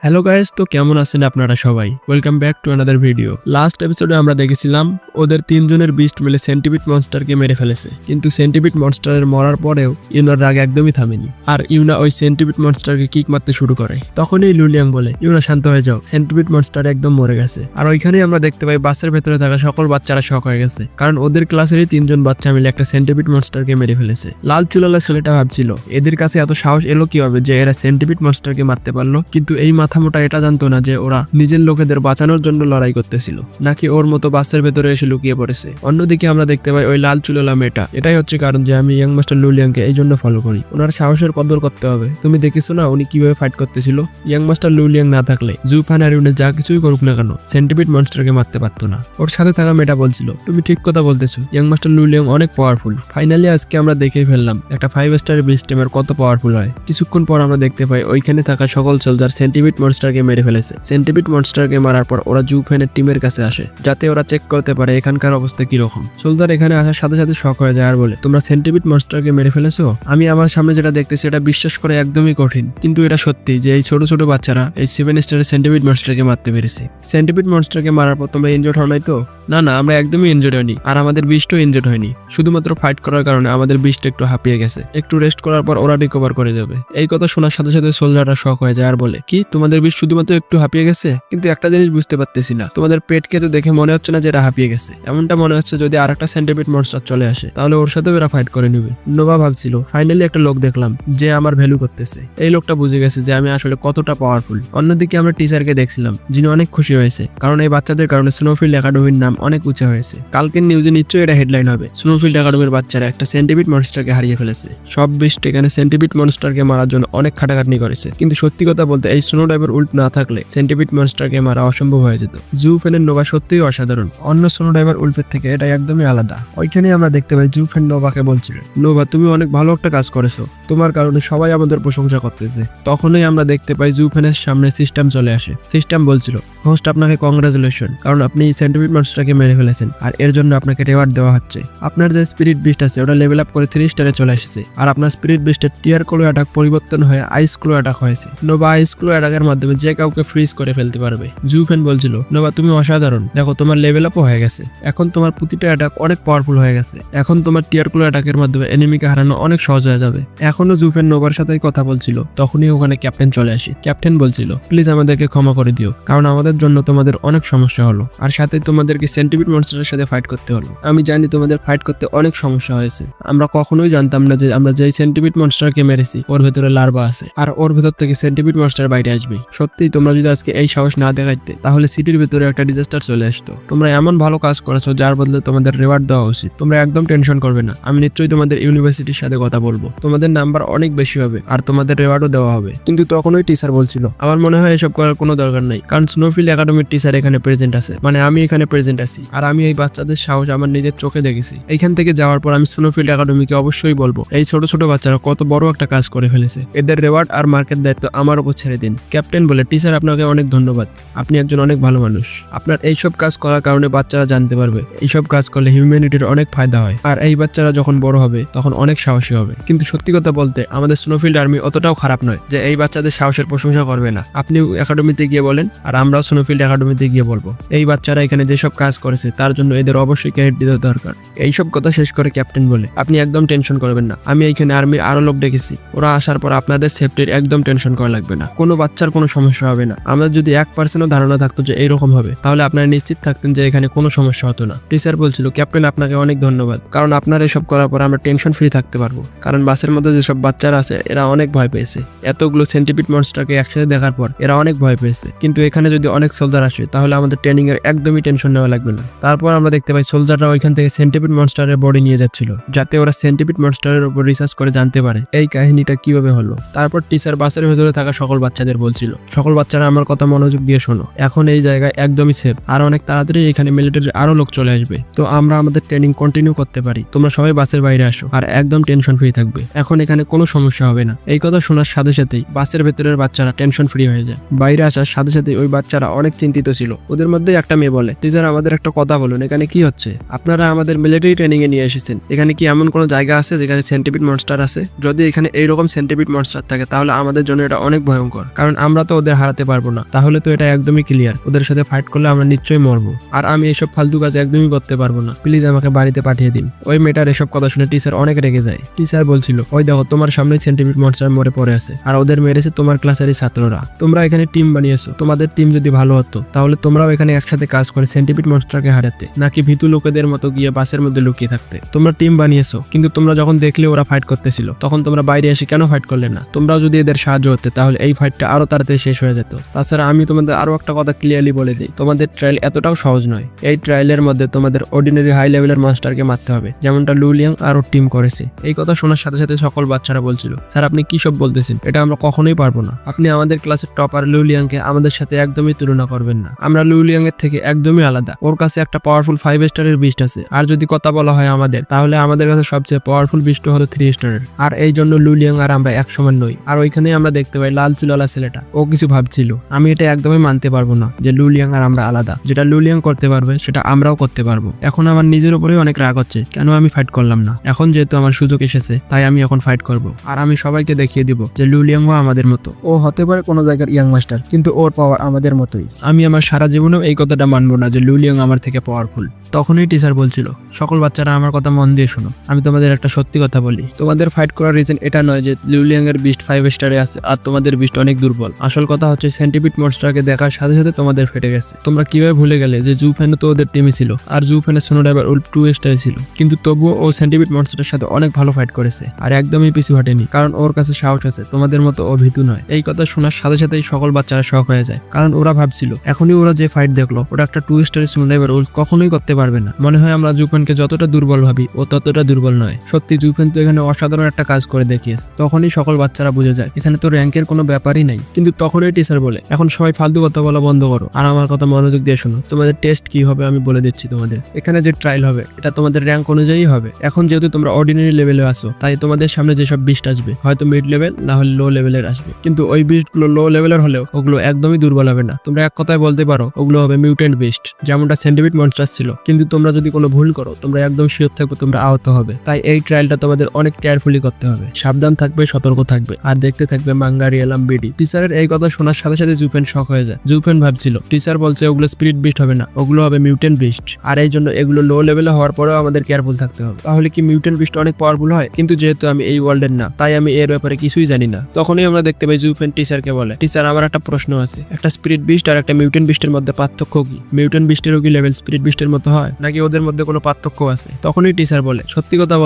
Hello guys, তো কেমন আছেন আপনারা সবাই? Welcome back to another video. Last এপিসোডে আমরা দেখেছিলাম ওদের তিনজনের বিস্ট মিলে সেন্টিপিড মনস্টারকে মেরে ফেলেছে, কিন্তু সেন্টিপিড মনস্টারের মরার পরেও ইউনার রাগ একদমই থামেনি। আর ইউনা ওই সেন্টিপিড মনস্টারকে কিক মারতে শুরু করে। তখনই লুলিয়াং বলে, ইউনা শান্ত হয়ে যাও, সেন্টিপিড মনস্টার একদম মরে গেছে। আর ওইখানেই আমরা দেখতে পাই বাসের ভেতরে থাকা সকল বাচ্চারা শক হয়ে গেছে, কারণ ওদের ক্লাসেরই তিনজন বাচ্চা মিলে একটা সেন্টিপিড মনস্টারকে মেরে ফেলেছে। লাল চুলালা ছেলেটা ভাবছিল এদের কাছে এত সাহস এলো কিভাবে যে এরা সেন্টিপিড মনস্টারকে মারতে পারলো, কিন্তু এই মাথামোটা এটা জানতো না যে ওরা নিজের লোকেদের বাঁচানোর জন্য লড়াই করতেছিল, নাকি ওর মতো বাসের ভেতরে এসে লুকিয়ে পড়েছে। অন্যদিকে আমরা দেখতে পাই ওই লাল চুলালা মেয়েটা, এটাই হচ্ছে কারণ যে আমি ইয়াং মাস্টার লুলিয়াংকে এই জন্য ফলো করি। ওনার সাহসের কদর করতে হবে। তুমি দেখেছো না উনি কিভাবে ফাইট করতেছিল? ইয়াং মাস্টার লুলিয়াং না থাকলে জুফান আর ইউনে যা কিছুই করুক না কেন সেন্টিপিড মনস্টারকে মারতে পারতো না। ওর সাথে থাকা মেয়েটা বলছিল, তুমি ঠিক কথা বলতেছো, ইয়াং মাস্টার লুলিয়াং অনেক পাওয়ারফুল। ফাইনালি আজকে আমরা দেখেই ফেললাম একটা 5 স্টারের বিস্টেমের কত পাওয়ারফুল হয়। কিছুক্ষণ পর আমরা দেখতে পাই ওইখানে থাকা সকল সোলজার সেন্টিপিড মনস্টারকে মেরে ফেলেছে। সেন্টিপিড মনস্টারকে মারার পর ওরা জুফেনের টিমের কাছে আসে, যাতে ওরা চেক করতে পারে এখানকার অবস্থা কিরকম। সোলজার এখানে আসার সাথে সাথে শক হয়ে যায় আর বলে, তোমরা সেন্টিপিড মনস্টারকে মেরে ফেলেছো? আমি আমার সামনে যেটা দেখতেছি এটা বিশ্বাস করে একদমই কঠিন, কিন্তু এটা সত্যি যে এই ছোট ছোট বাচ্চারা এই 7 স্টারের সেন্টিপিড মনস্টারকে মারতে পেরেছে। সেন্টিপিড মনস্টারকে মারার পর তোমরা ইনজোর্ড হও নাই তো? না, আমরা একদমই ইনজোর্ড হয়নি, আর আমাদের বিস্টও ইনজোর্ড হয়নি। শুধুমাত্র ফাইট করার কারণে আমাদের বিস্ট একটু হাঁপিয়ে গেছে। একটু রেস্ট করার পর ওরা রিকভার করে যাবে। এই কথা শোনার সাথে সাথে সোলজাররা শক হয়ে যায় আর বলে, কি তোমাদের বিস্ট শুধুমাত্র একটু হাঁপিয়ে গেছে? কিন্তু একটা জিনিস বুঝতে পারতেছি না, তোমাদের পেটকে তো দেখে মনে হচ্ছে না যে এরা হাঁপিয়ে গেছে। এমনটা মনে হচ্ছে যদি আর একটা সেন্টিপিড মনস্টার চলে আসে তাহলে ওর সাথেও এরা ফাইট করে নেবে। নোভা ভাবছিল, ফাইনালি একটা লোক দেখলাম যে আমার ভ্যালু করতেছে। এই লোকটা বুঝে গেছে যে আমি আসলে কতটা পাওয়ারফুল। অন্যদিকে আমরা টিচারকে দেখছিলাম, যিনি অনেক খুশি হয়েছে, কারণ এই বাচ্চাদের কারণে স্নোফিল্ড একাডেমির নাম অনেক উঁচা হয়েছে। কালকের নিউজে নিশ্চয়ই এটা হেডলাইন হবে, স্নোফিল্ড একাডেমির বাচ্চারা একটা সেন্টিপিড মনস্টারকে হারিয়ে ফেলেছে। সব বিস্ট এখানে সেন্টিপিড মনস্টারকে মারার জন্য অনেক খাটাখাটনি করেছে, কিন্তু সত্যি কথা বলতে এই স্নো ডাইভার উল্ট না থাকলে সেন্টিপিড মনস্টারকে মারা অসম্ভব হয়ে যেত। জুফেনের নোভা সত্যিই অসাধারণ। অন্য স্নো ডাইভার উল্ফের থেকে এটা একদমই আলাদা। ওইখানে আমরা দেখতে পাই জুফেন নোভাকে বলছিল, নোভা তুমি অনেক ভালো একটা কাজ করেছো, তোমার কারণে সবাই আমাদের প্রশংসা করতেছে। তখনই আমরা দেখতে পাই জুফেনের সামনে সিস্টেম চলে আসে। সিস্টেম বলছিল, হোস্ট আপনাকে কংগ্রাচুলেশন, কারণ আপনি সেন্টিপিড মনস্টারকে মেরে ফেলেছেন আর এর জন্য আপনাকে রিওয়ার্ড দেওয়া হচ্ছে। আপনার যে স্পিরিট বিস্ট আছে ওটা লেভেল আপ করে 3 স্টারে চলে এসেছে, আর আপনার স্পিরিট বিস্টের টিয়ার ক্লো অ্যাটাক পরিবর্তন হয়ে আইস ক্লো অ্যাটাক হয়েছে। নোভা আইস ক্লো অ্যাটাকের মাধ্যমে যে কাউকে ফ্রিজ করে ফেলতে পারবে। জুফেন বলছিল, নোভা তুমি অসাধারণ, দেখো তোমার লেভেল আপও হয়ে গেছে, এখন তোমার প্রতিটা অ্যাটাক অনেক পাওয়ারফুল হয়ে গেছে। এখন তোমার টিয়ার ক্লো অ্যাটাকের মাধ্যমে এনিমিকে হারানো অনেক সহজ হয়ে যাবে। এখনো জুফেন নোভার সাথেই কথা বলছিল, তখনই ওখানে ক্যাপ্টেন চলে আসে। ক্যাপ্টেন বলছিল, প্লিজ আমাদেরকে ক্ষমা করে দিও, কারণ আমাদের জন্য তোমাদের অনেক সমস্যা হলো, আর সাথে তোমাদেরকে সেন্টিপিড মনস্টারের সাথে ফাইট করতে হলো। আমি জানি তোমাদের ফাইট করতে অনেক সমস্যা হয়েছে। আমরা কখনোই জানতাম না যে আমরা যেই সেন্টিপিড মনস্টারকে মেরেছি ওর ভেতরে লার্ভা আছে, আর ওর ভেতর থেকে সেন্টিপিড মনস্টার বাইরে আসবে। সত্যি তোমরা যদি আজকে এই সাহস না দেখাইতে তাহলে সিটির ভেতরে একটা ডিজাস্টার চলে আসতো। তোমরা এমন ভালো কাজ করেছো যার বদলে তোমাদের রিওয়ার্ড দেওয়া উচিত। তোমরা একদম টেনশন করবে না, আমি নিশ্চয়ই তোমাদের ইউনিভার্সিটির সাথে কথা বলবো, তোমাদের নাম্বার অনেক বেশি হবে আর তোমাদের রিওয়ার্ডও দেওয়া হবে। কিন্তু তখনই টিচার বলছিল, আমার মনে হয় এসব করার কোনো দরকার নাই, কারণ স্নোফিল্ড একাডেমির টিচার এখানে প্রেজেন্ট আছে, মানে আমি এখানে প্রেজেন্ট আছি, আর আমি এই বাচ্চাদের সাহস আমার নিজের চোখে দেখেছি। এইখান থেকে যাওয়ার পর আমি স্নোফিল্ড একাডেমিকে অবশ্যই বলবো এই ছোট ছোট বাচ্চারা কত বড় একটা কাজ করে ফেলেছে। এদের রিওয়ার্ড আর মার্কেট দায়িত্ব আমার উপর ছেড়ে দিন। ক্যাপ্টেন বলে, টিচার আপনাকে অনেক ধন্যবাদ, আপনি একজন অনেক ভালো মানুষ। আপনার এইসব কাজ করার কারণে বাচ্চারা জানতে পারবে এইসব কাজ করলে হিউম্যানিটির অনেক ফায়দা হয়, আর এই বাচ্চারা যখন বড় হবে তখন অনেক সাহসী হবে। কিন্তু সত্যি কথা বলতে আমাদের স্নোফিল্ড আর্মি অতটাও খারাপ নয় যে এই বাচ্চাদের সাহসের প্রশংসা করবে না। আপনি একাডেমিতে গিয়ে বলেন, আর আমরাও স্নোফিল্ড একাডেমিতে গিয়ে বলবো এই বাচ্চারা এখানে যেসব কাজ করেছে তার জন্য এদের অবশ্যই ক্রেডিট দিতে দরকার। এইসব কথা শেষ করে ক্যাপ্টেন বলে, আপনি একদম টেনশন করবেন না, আমি এইখানে আর্মির আরো লোক ডেকেছি, ওরা আসার পর আপনাদের সেফটির একদম টেনশন করা লাগবে না, কোনো বাচ্চার কোনো সমস্যা হবে না। আমাদের যদি 1% ধারণা থাকতো যে এইরকম হবে তাহলে আপনারা নিশ্চিত থাকতেন যে এখানে কোনো সমস্যা হতো না। টিচার বলছিল, ক্যাপ্টেন আপনাকে অনেক ধন্যবাদ, কারণ আপনারা এসব করার পর আমরা টেনশন ফ্রি থাকতে পারবো, কারণ বাসের মধ্যে যেসব বাচ্চারা আছে এরা অনেক ভয় পেয়েছে। এতগুলো সেন্টিপিড মনস্টারকে একসাথে দেখার পর এরা অনেক ভয় পেয়েছে, কিন্তু এখানে যদি অনেক সোলজার আসে তাহলে আমাদের ট্রেনিং এর একদমই টেনশন নেওয়া লাগবে না। তারপর আমরা দেখতে পাই সোলজাররা ওইখান থেকে সেন্টিপিড মনস্টারের বডি নিয়ে যাচ্ছিল, যাতে ওরা সেন্টিপিড মনস্টারের উপর রিসার্চ করে জানতে পারে এই কাহিনীটা কিভাবে হলো। তারপর টিচার বাসের ভেতরে থাকা সকল বাচ্চাদের বলছিল, সকল বাচ্চারা আমার কথা মনোযোগ দিয়ে শোনো, এখন এই জায়গায় একদমই সেফ, আর অনেক তাড়াতাড়ি এখানে মিলিটারির আরো লোক চলে আসবে, তো আমরা আমাদের ট্রেনিং কন্টিনিউ করতে পারি। তোমরা সবাই বাসের বাইরে আসো আর একদম টেনশন ফ্রি থাকবে, এখন এখানে কোনো সমস্যা হবে না। এই কথা শোনার সাথে সাথেই বাসের ভেতরের বাচ্চারা টেনশন ফ্রি হয়ে যায়। বাইরে আসার সাথে সাথে ওই বাচ্চারা অনেক চিন্তিত ছিল। ওদের মধ্যে একটা মেয়ে বলে, টিচার আমাদের একটা কথা বলুন, এখানে কি হচ্ছে? আপনারা আমাদের মিলিটারি ট্রেনিং এ নিয়ে এসেছেন, এখানে কি এমন কোনো জায়গা আছে যেখানে সেন্টিপিড মনস্টার আছে? যদি এখানে এইরকম সেন্টিপিড মনস্টার থাকে তাহলে আমাদের জন্য এটা অনেক ভয়ঙ্কর, কারণ আমরা তো ওদের হারাতে পারবো না। তাহলে তো এটা একদমই ক্লিয়ার, ওদের সাথে ফাইট করলে আমরা নিশ্চয়ই মরবো। আর আমি এসব ফালতু কাজ একদমই করতে পারবো না, প্লিজ আমাকে বাড়িতে পাঠিয়ে দিন। ওই মেয়েটার এসব কথা শুনে টিচার অনেক রেগে যায়। টিচার বলছিল, ওই দেখো তোমার সামনে সেন্টিপিড মনস্টার মরে পড়ে আছে, আর ওদের মেরেছে তোমার ক্লাসেরই ছাত্ররা। তোমরা এখানে টিম বানিয়েছো, তোমাদের টিম যদি ভালো হতো তাহলে তোমরাও এখানে একসাথে কাজ করে সেন্টিপিড মনস্টারকে হারাতে, নাকি ভীতু লোকেদের মতো গিয়ে বাসের মধ্যে লুকিয়ে থাকতে। তোমরা টিম বানিয়েছো, কিন্তু তোমরা যখন দেখলে ওরা ফাইট করতেছিল তখন তোমরা বাইরে এসে কেন ফাইট করলে না? তোমরাও যদি এদের সাহায্য হতে তাহলে এই ফাইটটা আরো তাড়াতাড়ি শেষ হয়ে যেত। তাছাড়া আমি তোমাদের আরো একটা কথা ক্লিয়ারলি বলে দিই, তোমাদের ট্রায়াল এতটাও সহজ নয়। এই ট্রায়ালের মধ্যে তোমাদের অর্ডিনারি হাই লেভেলের মাস্টারকে মারতে হবে, যেমনটা লুলিয়াং আর ওর টিম করেছে। এই কথা শোনার সাথে সাথে সকল বাচ্চারা বলছিল, স্যার আপনি কি সব বলতেছেন, এটা আমরা কখনোই পারবো না। আপনি আমাদের ক্লাসের টপার লুলিয়াংকে আমাদের সাথে একদমই তুলনা করবেন না, আমরা লুলিয়াং এর থেকে একদমই আলাদা। ওর কাছে একটা পাওয়ারফুল 5 স্টারের বিস্ট আছে, আর যদি কথা বলা হয় আমাদের, তাহলে আমাদের কাছে সবচেয়ে পাওয়ারফুল বিস্ট হলো 3 স্টারের। আর এই জন্য লুলিয়াং আর আমরা এক সমান নই। আর ওইখানে আমরা দেখতে পাই লাল চুলালা ছেলেটা, ও কিছু ভাবছিল। আমি এটা একদমই মানতে পারবো না যে লুলিয়াং আর আমরা আলাদা। যেটা লুলিয়াং করতে পারবে সেটা আমরাও করতে পারবো। এখন আমার নিজের উপরেই অনেক রাগ হচ্ছে, কেন আমি ফাইট করলাম না। এখন যেহেতু আমার সুযোগ এসেছে তাই আমি এখন ফাইট করব, আর আমি সবাইকে দেখিয়ে দিব যে লুলিয়াংও আমাদের মতো। ও হতে পারে কোনো জায়গার ইয়াং মাস্টার, কিন্তু ওর পাওয়ার আমাদের মতোই। আমি আমার সারা জীবনেও এই কথাটা মানবো না যে লুলিয়াং আমার থেকে পাওয়ারফুল। তখনই টিচার বলছিল, সকল বাচ্চারা আমার কথা মন দিয়ে শোনো, আমি তোমাদের একটা সত্যি কথা বলি। তোমাদের ফাইট করার রিজন এটা নয় যে লুলিয়াং এর বিস্ট 5 স্টারে আছে আর তোমাদের বিস্ট অনেক দুর্বল। আসল কথা হচ্ছে সেন্টিপিড মনস্টারকে দেখার সাথে সাথে তোমাদের ফেটে গেছে। তোমরা কিভাবে ভুলে গেলে যে জুফেনও তো ওদের টিমে ছিল, আর জুফেনের সোনোডাইভার উল্প 2 স্টারে ছিল, কিন্তু তবুও ও সেন্টিপিড মনস্টারের সাথে অনেক ভালো ফাইট করেছে আর একদমই পিছু হটেনি, কারণ ওর কাছে সাহস আছে, তোমাদের মতো ও ভীতু নয়। এই কথা শোনার সাথে সাথেই সকল বাচ্চারা শক হয়ে যায়, কারণ ওরা ভাবছিল এখনই ওরা যে ফাইট দেখলো ওটা একটা 2 স্টারের সোনোডাইভার উল্প কখনোই করতে পারবে না। মনে হয় আমরা জুফেনকে যতটা দুর্বল ভাবি ও ততটা দুর্বল নয়। সত্যি জুফেন তো এখানে অসাধারণ একটা কাজ করে দেখিয়েছে। তখনই সকল বাচ্চারা বুঝে যায় এখানে তো র্যাঙ্কের কোনো ব্যাপারই নাই। কিন্তু তখনই টিচার বলে, এখন সবাই ফালতু কথা বলা বন্ধ করো আর আমার কথা মনোযোগ দিয়ে শোনো। তোমাদের টেস্ট কি হবে আমি বলে দিচ্ছি তোমাদের। এখানে যে ট্রায়াল হবে এটা তোমাদের র্যাঙ্ক অনুযায়ী হবে। এখন যেহেতু তোমরা অর্ডিনারি লেভেলে আসো, তাই তোমাদের সামনে যেসব বিস্ট আসবে হয়তো মিড লেভেল না হলে লো লেভেলের আসবে, কিন্তু ওই বিস্টগুলো লো লেভেলের হলেও ওগুলো একদমই দুর্বল হবে না। তোমরা এক কথায় বলতে পারো ওগুলো হবে মিউটেন্ট বিস্ট, যেমনটা সেন্টিপিড মনস্টার ছিল। কিন্তু তোমরা যদি কোনো ভুল করো তোমরা একদম শিওর থাকবে তোমরা আহত হবে। তাই এই ট্রায়ালটা তোমাদের অনেক কেয়ারফুলি করতে হবে, সাবধান থাকবে, সতর্ক থাকবে, আর দেখতে থাকবে মাঙ্গা রিয়েলাম বিডি। টিচারের এই কথা শোনার সাথে সাথে জুফেন শক হয়ে যায়। জুফেন ভাবছিল টিচার বলছে ওগুলো স্পিরিট বিস্ট হবে না, ওগুলো হবে মিউটেন্ট বিস্ট, আর এই জন্য এগুলো লো লেভেলে হওয়ার পরেও আমাদের কেয়ারফুল থাকতে হবে। তাহলে কি মিউটেন্ট বিস্ট অনেক পাওয়ারফুল হয়? কিন্তু যেহেতু আমি এই ওয়ার্ল্ডের না, তাই আমি এর ব্যাপারে কিছুই জানি না। তখনই আমরা দেখতে পাই জুফেন টিচারকে বলে, টিচার আমার একটা প্রশ্ন আছে, একটা স্পিরিট বিস্ট আর একটা মিউটেন্ট বিস্টের মধ্যে পার্থক্য কি? মিউটেন্ট বিস্টেরও কি লেভেল স্পিরিট বিস্টের মতো হয়, নাকি ওদের মধ্যে কোনো পার্থক্য আছে? তখনই টিচার বলে, সত্যি কথা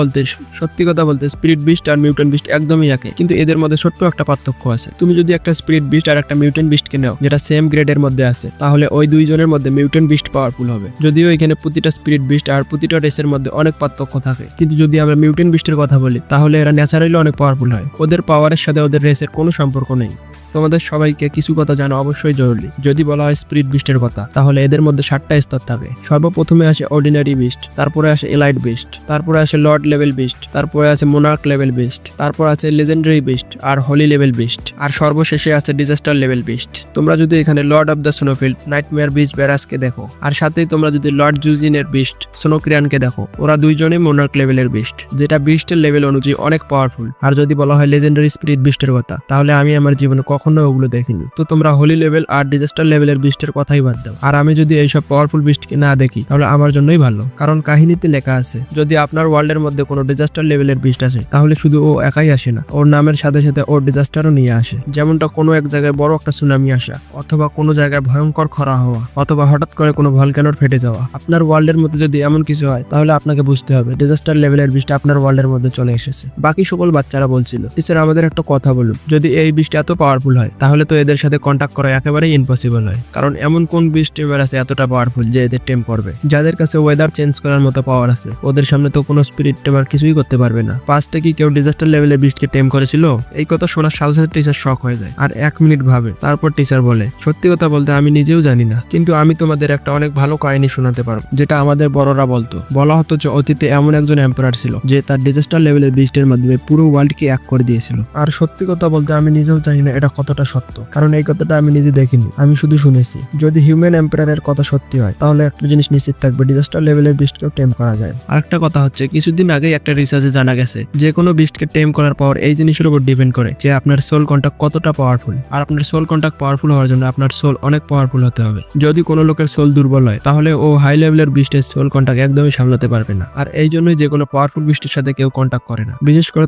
বলতে স্পিরিট বিস্ট আর মিউটেন্ট বিস্ট একদমই একে, কিন্তু এদের মধ্যে ছোট্ট একটা পার্থক্য আছে। তুমি যদি একটা স্পিরিট বিস্ট আর একটা মিউটেন্ট বিস্টকে নাও যেটা সেম গ্রেডের মধ্যে আছে, তাহলে ওই দুইজনের মধ্যে মিউটেন্ট বিস্ট পাওয়ারফুল হবে। যদিও এখানে প্রতিটা স্পিরিট বিস্ট আর প্রতিটা রেসের মধ্যে অনেক পার্থক্য থাকে, কিন্তু যদি আমরা মিউটেন্ট বিস্টের কথা বলি তাহলে এরা ন্যাচারালি অনেক পাওয়ারফুল হয়। ওদের পাওয়ারের সাথে ওদের রেসের কোনো সম্পর্ক নেই। তোমাদের সবাইকে কিছু কথা জানা অবশ্যই জরুরি। যদি বলা হয় স্পিরিট বিস্টের কথা, তাহলে এদের মধ্যে 7টা স্তর থাকে। সর্বপ্রথমে আসে অর্ডিনারি বিস্ট, তারপরে আসে এলাইট বিস্ট, তারপরে আসে লর্ড লেভেল বিস্ট, তারপরে আছে মোনার্ক লেভেল বিস্ট, তারপর আছে লেজেন্ডারি বিস্ট আর হলি লেভেল বিস্ট, আর সর্বশেষে আছে ডিজাস্টার লেভেল বিস্ট। তোমরা যদি এখানে lord of the snowfield nightmare beast ব্যারাসকে দেখো, আর সাথেই তোমরা যদি লর্ড জুজিনের বিস্ট স্নোক্রিয়ানকে দেখো, ওরা দুইজনেই মোনার্ক লেভেলের বিস্ট, যেটা বিস্টের লেভেল অনুযায়ী অনেক পাওয়ারফুল। আর যদি বলা হয় লেজেন্ডারি স্পিরিট বিস্টের কথা, তাহলে আমি আমার জীবনে কখনো ওগুলো দেখিনি। তো তোমরা হোলি লেভেল আর ডিজাস্টার লেভেলের বিস্টের কথাই বাদ দাও। আর আমি যদি এইসব পাওয়ারফুল বিস্টকে না দেখি তাহলে আমার জন্যই ভালো, কারণ কাহিনীতে লেখা আছে যদি আপনার ওয়ার্ল্ডের মধ্যে কোনো ডিজাস্টার লেভেলের বিস্ট আসে, তাহলে শুধু ও একাই আসে না, ওর নামের সাথে সাথে ওর ডিজাস্টারও নিয়ে আসে। যেমনটা কোনো এক জায়গায় বড় একটা সুনামি আসা, অথবা কোনো জায়গায় ভয়ঙ্কর খরা হওয়া, অথবা হঠাৎ করে কোনো ভলক্যানোর ফেটে যাওয়া। আপনার ওয়ার্ল্ডের মধ্যে যদি এমন কিছু হয়, তাহলে আপনাকে বুঝতে হবে ডিজাস্টার লেভেলের বিস্ট আপনার ওয়ার্ল্ডের মধ্যে চলে এসেছে। বাকি সকল বাচ্চারা বলছিল, টিচার আমাদের একটা কথা বলুন, যদি এই বিস্ট এত পাওয়ারফুল হয় তাহলে তো এদের সাথে কন্ট্যাক্ট করা একেবারেই ইম্পসিবল হয়, কারণ এমন কোন বিস্ট এবার আছে এতটা পাওয়ারফুল যে এদের টেম করবে? যাদের কাছে ওয়েদার চেঞ্জ করার মতো পাওয়ার আছে, ওদের সামনে তো কোনো স্পিরিট টেমার কিছুই করতে পারবে না। পাঁচটা কি কেউ ডিজাস্টার লেভেলের বিস্টকে টেম করেছিল? এই কথা শোনার সাথে সাথে টিচার শক হয়ে যায় আর 1 মিনিট ভাবে। তারপর টিচার বলে, সত্যি কথা বলতে আমি নিজেও জানি না, কিন্তু আমি তোমাদের একটা অনেক ভালো কাহিনী শোনাতে পারবো, যেটা আমাদের বড়রা বলতো। বলা হতো যে অতীতে এমন একজন এম্পারার ছিল যে তার ডিজাস্টার লেভেলের বিস্টের মাধ্যমে পুরো ওয়ার্ল্ডকে এক করে দিয়েছিল। আর সত্যি কথা বলতে আমি নিজেও জানি না এটা কতটা সত্য, কারণ এই কথাটা আমি নিজে দেখিনি, আমি শুধু শুনেছি। যদি হিউম্যান এম্পায়ারের কথা সত্যি হয় তাহলে একটা জিনিস নিশ্চিত থাকবে, ডিজাস্টার লেভেলের বিস্টকেও টেম করা যায়। আরেকটা কথা হচ্ছে, কিছুদিন আগেই একটা রিসার্চে জানা গেছে যে কোনো বিস্টকে টেম করার পর এই জিনিসের উপর ডিপেন্ড করে যে আপনার সোল কন্টাক্ট কতটা পাওয়ারফুল। আর আপনার সোল কন্টাক্ট পাওয়ারফুল হওয়ার জন্য আপনার সোল অনেক পাওয়ারফুল হতে হবে। যদি কোনো লোকের সোল দুর্বল হয় তাহলে ও হাই লেভেলের বিস্টের সোল কন্টাক্ট একদমই সামলাতে পারবে না। আর এই জন্যই যে কোনো পাওয়ারফুল বিস্টের সাথে কেউ কন্টাক্ট করে না, বিশেষ করে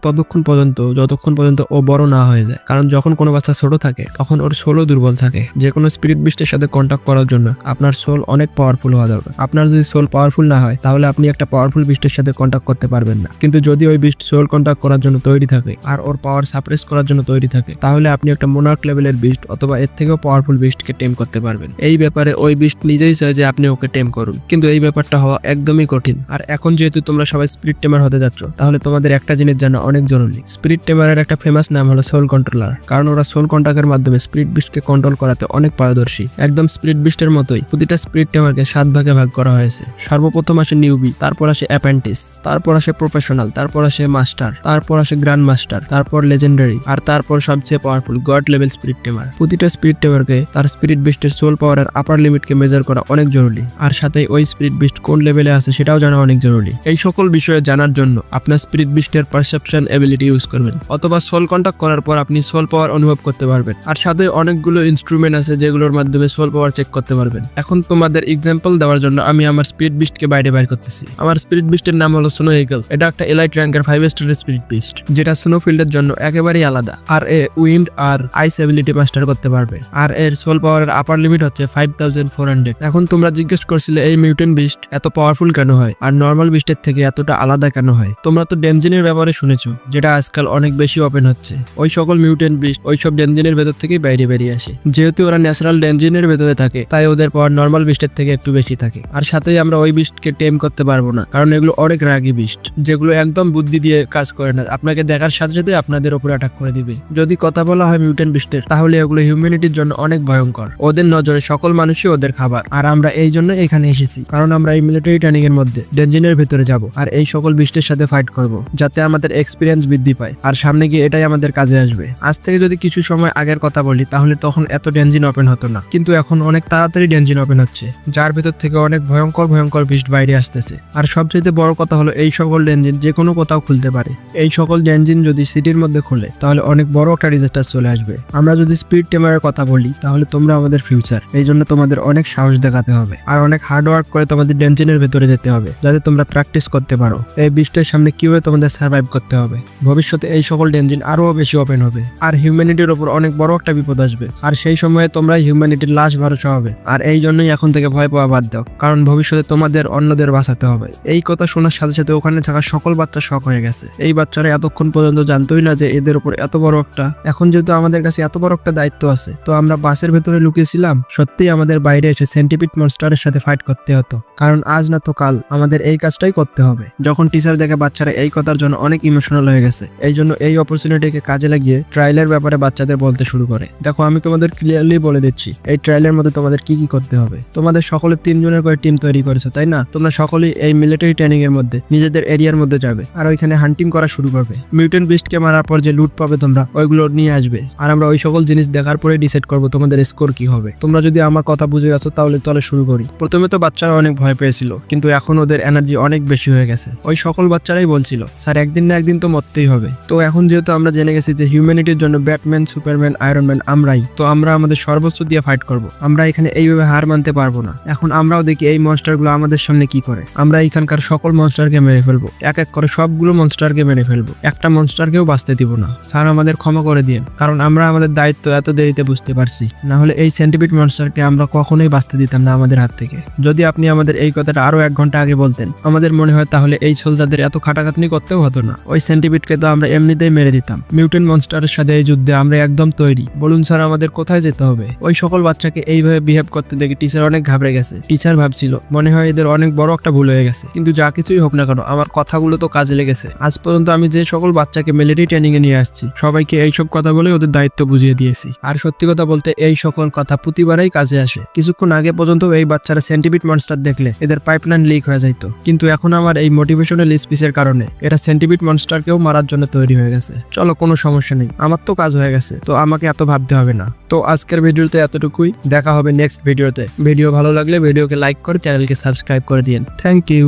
যতক্ষণ পর্যন্ত ও বড় না হয়ে যায়। কারণ যখন কোনো বাচ্চা ছোট থাকে তখন ওর সোলও দুর্বল থাকে। যে কোনো স্পিরিট বিস্টের সাথে কন্টাক্ট করার জন্য আপনার সোল অনেক পাওয়ারফুল হওয়া দরকার। আপনার যদি সোল পাওয়ারফুল না হয় তাহলে আপনি একটা পাওয়ারফুল বিস্টের সাথে কন্টাক্ট করতে পারবেন না। কিন্তু যদি ওই বিস্ট সোল কন্টাক্ট করার জন্য তৈরি থাকে আর ওর পাওয়ার সাপ্রেস করার জন্য তৈরি থাকে তাহলে আপনি একটা মোনার্ক লেভেলের বিস্ট অথবা এর থেকেও পাওয়ারফুল বিস্টকে টেম করতে পারবেন। এই ব্যাপারে ওই বিস্ট নিজেই চায় যে আপনি ওকে টেম করুন, কিন্তু এই ব্যাপারটা হওয়া একদমই কঠিন। আর এখন যেহেতু তোমরা সবাই স্পিরিট টেমার হতে যাচ্ছ তাহলে তোমাদের একটা জিনিস জানা অনেক জরুরি। স্পিরিট টেমারের একটা ফেমাস নাম হলো সোল কন্ট্রোলার, কারণ ওরা সোল কন্ট্যাক্টের মাধ্যমে স্পিরিট বিস্টকে কন্ট্রোল করাতে অনেক পারদর্শী। একদম স্পিরিট বিস্টের মতোই প্রতিটা স্পিরিট টেমারকে 7 ভাগে ভাগ করা হয়েছে। সর্বপ্রথম আসে নিউবি, তারপর আসে অ্যাপ্রেন্টিস, তারপর আসে প্রফেশনাল, তারপর আসে মাস্টার, তারপর আসে গ্র্যান্ড মাস্টার, তারপর লেজেন্ডারি, আর তারপর সবচেয়ে পাওয়ারফুল গড লেভেল স্পিরিট টেমার। প্রতিটা স্পিরিট টেমারকে তার স্পিরিট বিস্টের সোল পাওয়ারের আপার লিমিটকে মেজার করা অনেক জরুরি, আর সাথে ওই স্পিরিট বিস্ট কোন লেভেলে আছে সেটাও জানা অনেক জরুরি। এই সকল বিষয়ে জানার জন্য আপনার স্পিরিট বিস্টের পারসেপশন এবিলিটি ইউজ করবেন, অথবা সোল কন্টাক্ট করার পর আপনি সোল পাওয়ার অনুভব করতে পারবেন। আর সাথে অনেকগুলো ইনস্ট্রুমেন্ট আছে যেগুলোর মাধ্যমে সোল পাওয়ার চেক করতে পারবেন। এখন তোমাদের এক্সাম্পল দেওয়ার জন্য আমি আমার স্পিরিট বিস্টকে বাইরে বাইর করতেছি। আমার স্পিরিট বিস্টের নাম হলো স্নো ইগল। এটা একটা এলাইট র্যাঙ্কের 5 স্টারের স্পিরিট বিস্ট, যেটা স্নো ফিল্ডের জন্য একেবারেই আলাদা। আর এ উইন্ড আর আইস এবিলিটি মাস্টার করতে পারবে। আর এর সোল পাওয়ারের আপার লিমিট হচ্ছে 5400। এখন তোমরা জিজ্ঞেস করছিলে এই মিউটেন্ট বিস্ট এত পাওয়ারফুল কেন হয় আর নর্মাল বিস্টের থেকে এতটা আলাদা কেন হয়। তোমরা তো ডেনজিনের ব্যাপারে শুনেছো, যেটা আজকাল অনেক বেশি ওপেন হচ্ছে। ওই সকল মিউটেন্ট বিস্ট ওইসব ডেনজিনের ভেতর থেকেই বাইরে বেরিয়ে আসে। যেহেতু ওরা ন্যাচারাল ডেনজিনের ভেতরে থাকে তাই ওদের পাওয়ার নর্মাল বিস্টের থেকে একটু বেশি থাকে। আর সাথেই আমরা ওই বিস্টকে টেম করতে পারবো না, কারণ এগুলো অনেক রাগী বিস্ট, যেগুলো একদম বুদ্ধি দিয়ে কাজ করে না। আপনাকে দেখার সাথে সাথে আপনাদের উপরে অ্যাটাক করে দিবে। যদি কথা বলা হয় মিউটেন্ট বিস্টের, তাহলে এগুলো হিউম্যানিটির জন্য অনেক ভয়ঙ্কর। ওদের নজরে সকল মানুষই ওদের খাবার। আর আমরা এই জন্য এখানে এসেছি, কারণ আমরা এই মিলিটারি ট্রেনিং এর মধ্যে ডেনজিনের ভেতরে যাব আর এই সকল বিস্টের সাথে ফাইট করব, যাতে আমাদের এক্সপিরিয়েন্স বৃদ্ধি পায়। আর সামনে গিয়ে এটাই আমাদের কাজে আসবে। আজ থেকে যদি কিছু সময় আগের কথা বলি তাহলে তখন এত ডেনজিন ওপেন হতো না, কিন্তু এখন অনেক তাড়াতাড়ি ডেনজিন ওপেন হচ্ছে, যার ভেতর থেকে অনেক ভয়ঙ্কর বিস্ট বাইরে আসতেছে। আর সবচেয়ে বড় কথা হলো এই সকল ডেনজিন যে কোনো কোথাও খুলতে পারে। এই সকল ডেনজিন যদি সিটির মধ্যে খুলে তাহলে অনেক বড় একটা ডিজাস্টার চলে আসবে। আমরা যদি স্পিড টেমারের কথা বলি তাহলে তোমরা আমাদের ফিউচার, এই জন্য তোমাদের অনেক সাহস দেখাতে হবে আর অনেক হার্ড ওয়ার্ক করে তোমাদের ডেনজিনের ভেতরে যেতে হবে, যাতে তোমরা প্র্যাকটিস করতে পারো এই বিস্টের সামনে কিভাবে তোমাদের সার্ভাইভ করতে হবে। ভবিষ্যতে এই সকল ডেনজিন আরো বেশি ওপেন হবে আর হিউম্যানিটির উপর অনেক বড় একটা বিপদ আসবে, আর সেই সময়ে তোমরা হিউম্যানিটির লাশ ভরসা হবে। আর এই জন্যই এখন থেকে ভয় পাওয়া বাদ দাও, কারণ ভবিষ্যতে তোমাদের অন্যদের বাঁচাতে হবে। এই কথা শোনার সাথে সাথে ওখানে থাকা সকল বাচ্চা শক হয়ে গেছে। এই বাচ্চারা এতক্ষণ পর্যন্ত জানতোই না যে এদের উপর এত বড় একটা, এখন যেহেতু আমাদের কাছে এত বড় একটা দায়িত্ব আছে, তো আমরা বাসের ভেতরে লুকিয়েছিলাম, সত্যিই আমাদের বাইরে এসে সেন্টিপিড মনস্টারের সাথে ফাইট করতে হতো, কারণ আজ না তো কাল আমাদের এই কাজটাই করতে হবে। যখন টিচার দেখে বাচ্চারা এই কথার জন্য অনেক ইমোশনাল হয়ে গেছে, এই জন্য এই অপরচুনিটিকে কাজে লাগিয়ে ট্রায়ালের ব্যাপারে বাচ্চাদের বলতে শুরু করে। দেখো, আমি তোমাদের ক্লিয়ারলি বলে দিচ্ছি এই ট্রায়ালের মধ্যে তোমাদের কি কি করতে হবে। তোমাদের সকলের 3 জনের করে টিম তৈরি করেছো, তাই না? তোমরা সকলেই এই মিলিটারি ট্রেনিং এর মধ্যে নিজেদের এরিয়ার মধ্যে যাবে আর ওইখানে হান্টিং করা শুরু করবে। মিউটেন্ট বিস্টকে মারার পর যে লুট পাবে তোমরা ওইগুলো নিয়ে আসবে, আর আমরা ওই সকল জিনিস দেখার পরে ডিসাইড করবো তোমাদের স্কোর কি হবে। তোমরা যদি আমার কথা বুঝে গেছো তাহলে চলো শুরু করি। প্রথমে তো বাচ্চারা অনেক ভয় পেয়েছিল, কিন্তু এখন ওদের এনার্জি অনেক বেশি হয়ে গেছে। ওই সকল বাচ্চারাই বলছিল স্যার একদিন না একদিন তো মরতেই হবে। তো এখন যেহেতু আমরা জেনে গেছি যে হিউম্যানিটির জন্য ব্যাটম্যান, সুপারম্যান, আয়রন ম্যান আমরাই, তো আমরা আমাদের সর্বোচ্চ দিয়ে ফাইট করব। আমরা এখানে এইভাবে হার মানতে পারবো না। এখন আমরাও দেখি এই মনস্টারগুলো আমাদের সামনে কি করে। আমরা এখানকার সকল মনস্টারকে মেরে ফেলবো, এক এক করে সবগুলো মনস্টারকে মেরে ফেলবো, একটা মনস্টারকেও বাঁচতে দিব না। স্যার আমাদের ক্ষমা করে দিন, কারণ আমরা আমাদের দায়িত্ব এত দেরিতে বুঝতে পারছি, না হলে এই সেন্টিপিড মনস্টারকে আমরা কখনোই বাঁচতে দিতাম না আমাদের হাত থেকে। যদি আপনি আমাদের এই কথাটা আরো 1 ঘন্টা আগে বলতেন আমাদের মনে হয় তাহলে এই সোলজারদের এত খাটাখাটনি করতেও হতো না। ওই সেন্টিপিডকে তো আমরা এমনিতেই মেরে দিতাম। মিউটেন্ট মনস্টারের সাথে এই যুদ্ধে আমরা একদম তৈরি। বলুন স্যার আমাদের কোথায় যেতে হবে? ওই সকল বাচ্চাকে এইভাবে বিহেভ করতে দেখে টিচার অনেক ঘাবড়ে গেছে। টিচার ভাবছিল মনে হয় এদের অনেক বড় একটা ভুল হয়ে গেছে, কিন্তু যা কিছুই হোক না কেন আমার কথাগুলো তো কাজে লেগেছে। আজ পর্যন্ত আমি যে সকল বাচ্চাকে মিলিটারি ট্রেনিং এ নিয়ে আসছি সবাইকে এইসব কথা বলে ওদের দায়িত্ব বুঝিয়ে দিয়েছি। আর সত্যি কথা বলতে এই সকল কথা প্রতিবারই কাজে আসে। কিছুক্ষণ আগে পর্যন্ত এই বাচ্চারা সেন্টিপিড মনস্টার দেখলে এদের পাইপলাইন লিক হয়ে যাইতো, কিন্তু এখন আমার এই মোটিভেশনাল স্পিচের কারণে এরা সেন্টিপিড মনস্টারকেও মারার জন্য তৈরি হয়ে গেছে। চলো কোনো সমস্যা নেই, আমার তো কাজ হয়ে গেছে। তো আমাকে এত ভাবতে হবে না। তো আজকের ভিডিওতে এতটুকুই, দেখা হবে নেক্সট ভিডিওতে। ভিডিও ভালো লাগলে ভিডিওকে লাইক করে চ্যানেলকে সাবস্ক্রাইব করে দিন। Thank you.